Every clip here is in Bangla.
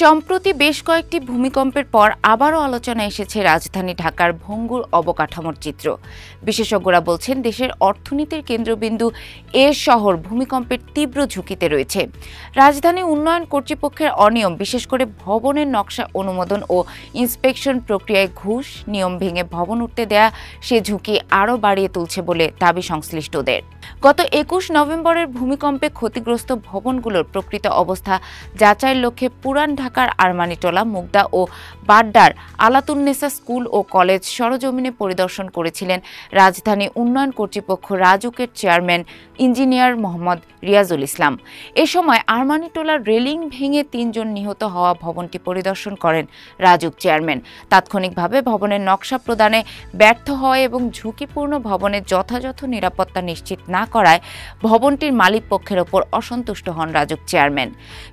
সম্প্রতি বেশ কয়েকটি ভূমিকম্পের পর আবারও আলোচনায় এসেছে রাজধানী ঢাকার ভঙ্গুর অবকাঠামোর চিত্র। বিশেষজ্ঞরা বলছেন, দেশের অর্থনীতির কেন্দ্রবিন্দু এ শহর ভূমিকম্পের তীব্র ঝুঁকিতে রয়েছে। রাজধানী উন্নয়ন কর্তৃপক্ষের অনিয়ম, বিশেষ করে ভবনের নকশা অনুমোদন ও ইন্সপেকশন প্রক্রিয়ায় ঘুষ, নিয়ম ভেঙে ভবন উঠতে দেয়া সে ঝুঁকি আরও বাড়িয়ে তুলছে বলে দাবি সংশ্লিষ্টদের। গত ২১ নভেম্বরের ভূমিকম্পে ক্ষতিগ্রস্ত ভবনগুলোর প্রকৃত অবস্থা যাচাইয়ের লক্ষ্যে পুরান ঢাকার আরমানিটোলা, মুগদা ও বাড্ডার আলাতুন্নেসা স্কুল ও কলেজ সরজমিনে পরিদর্শন করেছিলেন রাজধানী উন্নয়ন কর্তৃপক্ষ রাজুকের চেয়ারম্যান ইঞ্জিনিয়ার মোহাম্মদ রিয়াজুল ইসলাম। এ সময় আরমানিটোলার রেলিং ভেঙে ৩ জন নিহত হওয়া ভবনটি পরিদর্শন করেন রাজুক চেয়ারম্যান। তাৎক্ষণিকভাবে ভবনের নকশা প্রদানে ব্যর্থ হয় এবং ঝুঁকিপূর্ণ ভবনের যথাযথ নিরাপত্তা নিশ্চিত না করায় ভবনটির মালিক পক্ষের ওপর অসন্তুষ্ট হন রাজুক চেয়ারম্যান।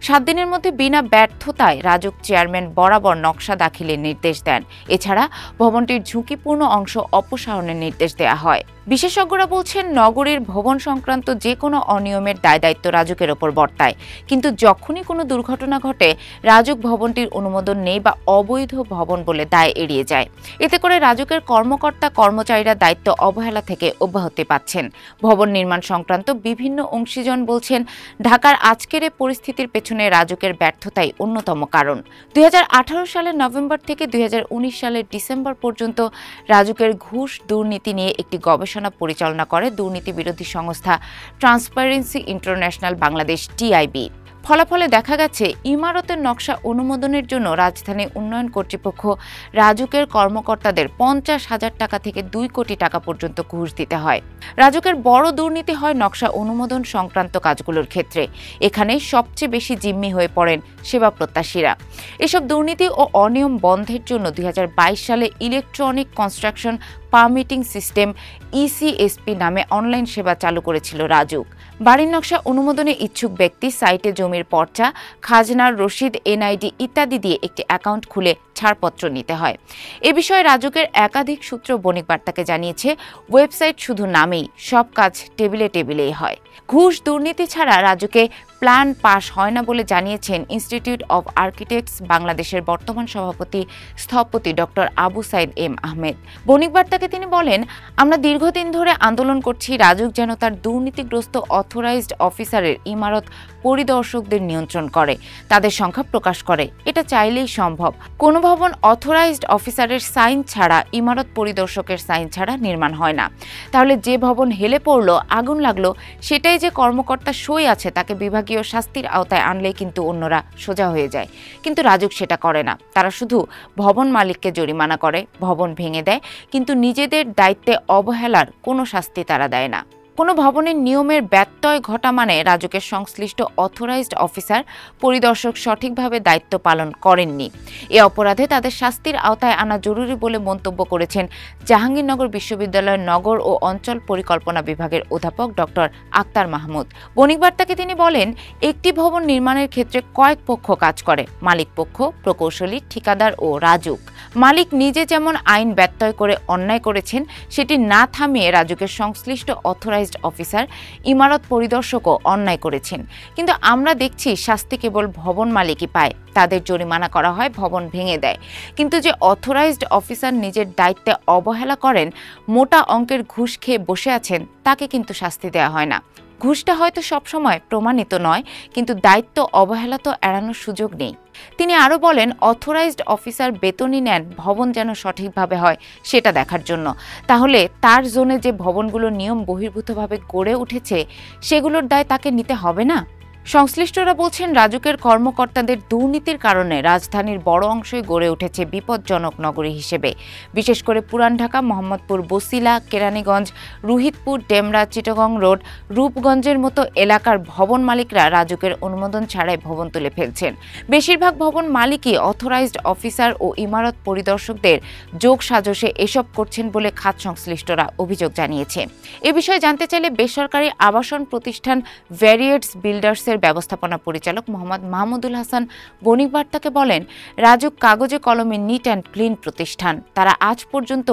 ৭ দিনের মধ্যে বিনা ব্যর্থতায় রাজুক চেয়ারম্যান বরাবর নকশা দাখিলের নির্দেশ দেন। এছাড়া ভবনটির ঝুঁকিপূর্ণ অংশ অপসারণের নির্দেশ দেওয়া হয়। বিশেষজ্ঞরা বলছেন, নগরীর ভবন সংক্রান্ত যে কোনো অনিয়মের দায়-দায়িত্ব রাজুকের ওপর বর্তায়। কিন্তু যখনই কোনো দুর্ঘটনা ঘটে, রাজুক ভবনটির অনুমোদন নেই বা অবৈধ ভবন বলে দায় এড়িয়ে যায়। এতে করে রাজুকের কর্মচারীরা দায়িত্ব অবহেলা থেকে অব্যাহতি পাচ্ছেন। ভবন নির্মাণ সংক্রান্ত বিভিন্ন অংশীজন বলছেন, ঢাকার আজকের এই পরিস্থিতির পেছনে রাজুকের ব্যর্থতাই অন্যতম কারণ। ২০১৮ সালের নভেম্বর থেকে ২০১৯ সালের ডিসেম্বর পর্যন্ত রাজুকের ঘুষ দুর্নীতি নিয়ে একটি গবেষণা পরিচালনা করে দুর্নীতি বিরোধী সংস্থা ট্রান্সপারেন্সি ইন্টারন্যাশনাল বাংলাদেশ (TIB)। ফলাফলে দেখা গেছে, ইমারতের নকশা অনুমোদনের জন্য রাজধানী উন্নয়ন কর্তৃপক্ষ রাজুকের কর্মকর্তাদের ৫০,০০০ টাকা থেকে ২ কোটি টাকা পর্যন্ত ঘুষ দিতে হয়। রাজুকের বড় দুর্নীতি হয় নকশা অনুমোদন সংক্রান্ত কাজগুলোর ক্ষেত্রে। এখানে সবচেয়ে বেশি জিম্মি হয়ে পড়েন সেবা প্রত্যাশীরা। এসব দুর্নীতি ও অনিয়ম বন্ধের জন্য ২০২২ সালে electronic construction permitting system (ECSP) নামে অনলাইন সেবা চালু করেছিল রাজুক। বাড়ির নকশা অনুমোদনে ইচ্ছুক ব্যক্তি সাইটে জমির পর্চা, খাজনার রসিদ, NID ইত্যাদি দিয়ে একটি অ্যাকাউন্ট খুলে ছাড়পত্র নিতে হয়। এ বিষয়ে রাজুকের একাধিক সূত্র বণিক বার্তাকে জানিয়েছে, ওয়েবসাইট শুধু নামেই, সব কাজ টেবিলে টেবিলেই হয়। ঘুষ দুর্নীতি ছাড়া রাজুকে প্ল্যান পাস হয় না বলে জানিয়েছেন ইনস্টিটিউট অব আর্কিটেক্টস বাংলাদেশের বর্তমান সভাপতি স্থপতি ডক্টর আবু সাইদ এম আহমেদ। বণিক বার্তাকে তিনি বলেন, আমরা দীর্ঘদিন ধরে আন্দোলন করছি রাজুক যেন তার দুর্নীতিগ্রস্ত অথরাইজড অফিসারের ইমারত পরিদর্শকদের নিয়ন্ত্রণ করে, তাদের সংখ্যা প্রকাশ করে। এটা চাইলেই সম্ভব। কোনো ভবন অথরাইজড অফিসারের সাইন ছাড়া, ইমারত পরিদর্শকের সাইন ছাড়া নির্মাণ হয় না। তাহলে যে ভবন হেলে পড়লো, আগুন লাগলো, সেটাই যে কর্মকর্তা সই আছে তাকে বিভাগীয় শাস্তির আওতায় আনলেই কিন্তু অন্যরা সোজা হয়ে যায়। কিন্তু রাজুক সেটা করে না। তারা শুধু ভবন মালিককে জরিমানা করে, ভবন ভেঙে দেয়, কিন্তু নিজেদের দায়িত্বে অবহেলার কোনো শাস্তি তারা দেয় না। কোনো ভবনের নিয়মের ব্যত্যয় ঘটা মানে রাজুকের সংশ্লিষ্ট অথরাইজড অফিসার, পরিদর্শক সঠিকভাবে দায়িত্ব পালন করেননি। এ অপরাধে তাদের শাস্তির আওতায় আনা জরুরি বলে মন্তব্য করেছেন জাহাঙ্গীরনগর বিশ্ববিদ্যালয়ের নগর ও অঞ্চল পরিকল্পনা বিভাগের অধ্যাপক ডক্টর আক্তার মাহমুদ। বণিক বার্তাকে তিনি বলেন, একটি ভবন নির্মাণের ক্ষেত্রে কয়েক পক্ষ কাজ করে: মালিক পক্ষ, প্রকৌশলী, ঠিকাদার ও রাজুক। মালিক নিজে যেমন আইন ব্যত্যয় করে অন্যায় করেছেন, সেটি না থামিয়ে রাজুকের সংশ্লিষ্ট অথরাইজড অফিসার, ইমারত পরিদর্শকও অন্যায় করেছেন। কিন্তু আমরা দেখছি শাস্তি কেবল ভবন মালিকই পায়। তাদের জরিমানা করা হয়, ভবন ভেঙে দেয়। কিন্তু যে অথরাইজড অফিসার নিজের দায়িত্বে অবহেলা করেন, মোটা অঙ্কের ঘুষ খেয়ে বসে আছেন, তাকে কিন্তু শাস্তি দেওয়া হয় না। ঘুষটা হয়তো সবসময় প্রমাণিত নয়, কিন্তু দায়িত্ব অবহেলা তো এড়ানোর সুযোগ নেই। তিনি আরও বলেন, অথরাইজড অফিসার বেতনই নেন ভবন যেন সঠিকভাবে হয় সেটা দেখার জন্য। তাহলে তার জোনে যে ভবনগুলো নিয়ম বহির্ভূতভাবে গড়ে উঠেছে, সেগুলোর দায় তাকে নিতে হবে না? সংশ্লিষ্টরা বলছেন, রাজুকের কর্মকর্তাদের দুর্নীতির কারণে রাজধানীর বড় অংশই গড়ে উঠেছে বিপজ্জনক নগরী হিসেবে। বিশেষ করে পুরান ঢাকা, মোহাম্মদপুর, বসিলা, কেরানীগঞ্জ, রুহিতপুর, ডেমরা, চিটাগং রোড, রূপগঞ্জের মতো এলাকার ভবন মালিকরা রাজুকের অনুমোদন ছাড়াই ভবন তুলে ফেলছেন। বেশিরভাগ ভবন মালিকই অথরাইজড অফিসার ও ইমারত পরিদর্শকদের যোগ সাজসে এসব করছেন বলে খাত সংশ্লিষ্টরা অভিযোগ জানিয়েছে। এ বিষয়ে জানতে চাইলে বেসরকারি আবাসন প্রতিষ্ঠান ভ্যারিয়েটস বিল্ডার্সের ব্যবস্থাপনা পরিচালক মোহাম্মদ মাহমুদুল হাসান বণিক বার্তাকে বলেন, রাজুক কাগজে কলমে নিট অ্যান্ড ক্লিন প্রতিষ্ঠান। তারা আজ পর্যন্ত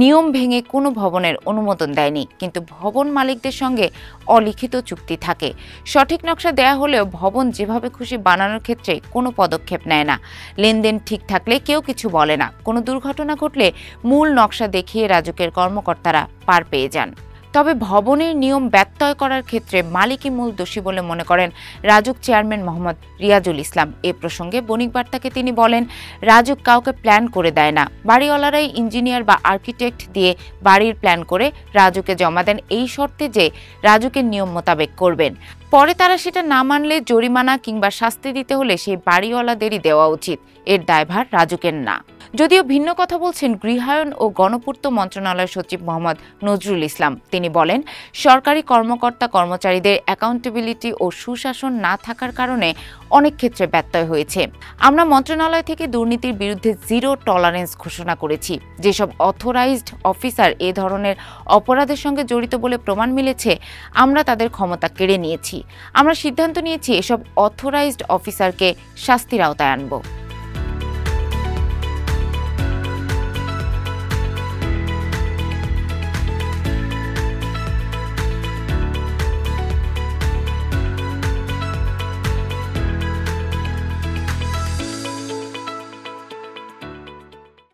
নিয়ম ভেঙে কোনো ভবনের অনুমোদন দেয়নি, কিন্তু ভবন মালিকদের সঙ্গে অলিখিত চুক্তি থাকে। সঠিক নকশা দেয়া হলেও ভবন যেভাবে খুশি বানানোর ক্ষেত্রে কোনো পদক্ষেপ নেয় না। লেনদেন ঠিক থাকলে কেউ কিছু বলে না। কোনো দুর্ঘটনা ঘটলে মূল নকশা দেখিয়ে রাজুকের কর্মকর্তারা পার পেয়ে যান। তবে ভবনের নিয়ম ব্যত্যয় করার ক্ষেত্রে মালিকই মূল দোষী বলে মনে করেন রাজুক চেয়ারম্যান মোহাম্মদ রিয়াজুল ইসলাম। এ প্রসঙ্গে বণিক বার্তাকে তিনি বলেন, রাজুক কাউকে প্ল্যান করে দেয় না। বাড়িওয়ালারাই ইঞ্জিনিয়ার বা আর্কিটেক্ট দিয়ে বাড়ির প্ল্যান করে রাজুকে জমা দেন এই শর্তে যে রাজুকের নিয়ম মোতাবেক করবেন। পরে তারা সেটা না মানলে জরিমানা কিংবা শাস্তি দিতে হলে সেই বাড়িওয়ালাদেরই দেওয়া উচিত। এর দায়ভার রাজুকের না। যদিও ভিন্ন কথা বলছেন গৃহায়ন ও গণপূর্ত মন্ত্রণালয়ের সচিব মোহাম্মদ নজরুল ইসলাম। তিনি বলেন, সরকারি কর্মকর্তা কর্মচারীদের অ্যাকাউন্টেবিলিটি ও সুশাসন না থাকার কারণে অনেক ক্ষেত্রে ব্যত্যয় হয়েছে। আমরা মন্ত্রণালয় থেকে দুর্নীতির বিরুদ্ধে জিরো টলারেন্স ঘোষণা করেছি। যেসব অথরাইজড অফিসার এ ধরনের অপরাধের সঙ্গে জড়িত বলে প্রমাণ মিলেছে, আমরা তাদের ক্ষমতা কেড়ে নিয়েছি। আমরা সিদ্ধান্ত নিয়েছি এসব অথরাইজড অফিসারকে শাস্তির আওতায় আনব।